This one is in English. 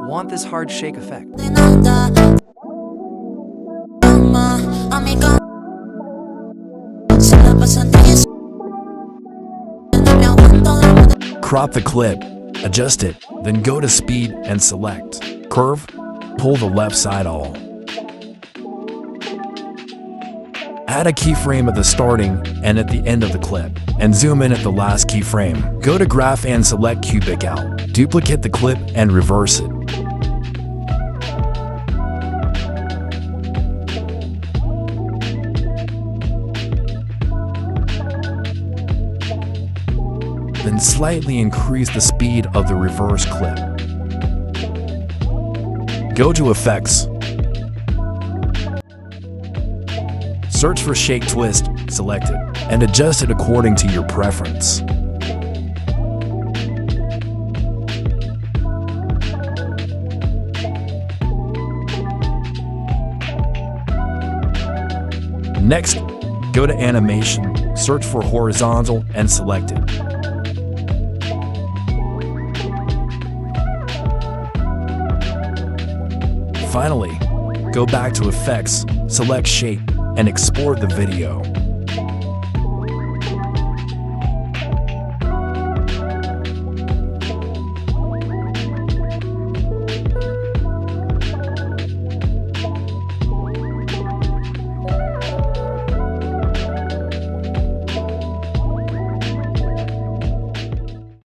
want this hard shake effect. Crop the clip, adjust it, then go to speed and select curve, pull the left side all. Add a keyframe at the starting and at the end of the clip, and zoom in at the last keyframe. Go to graph and select cubic out. Duplicate the clip and reverse it. Then slightly increase the speed of the reverse clip. Go to Effects. Search for Shake Twist, select it, and adjust it according to your preference. Next, go to Animation, search for Horizontal, and select it. Finally, go back to Effects, select Shape, and export the video.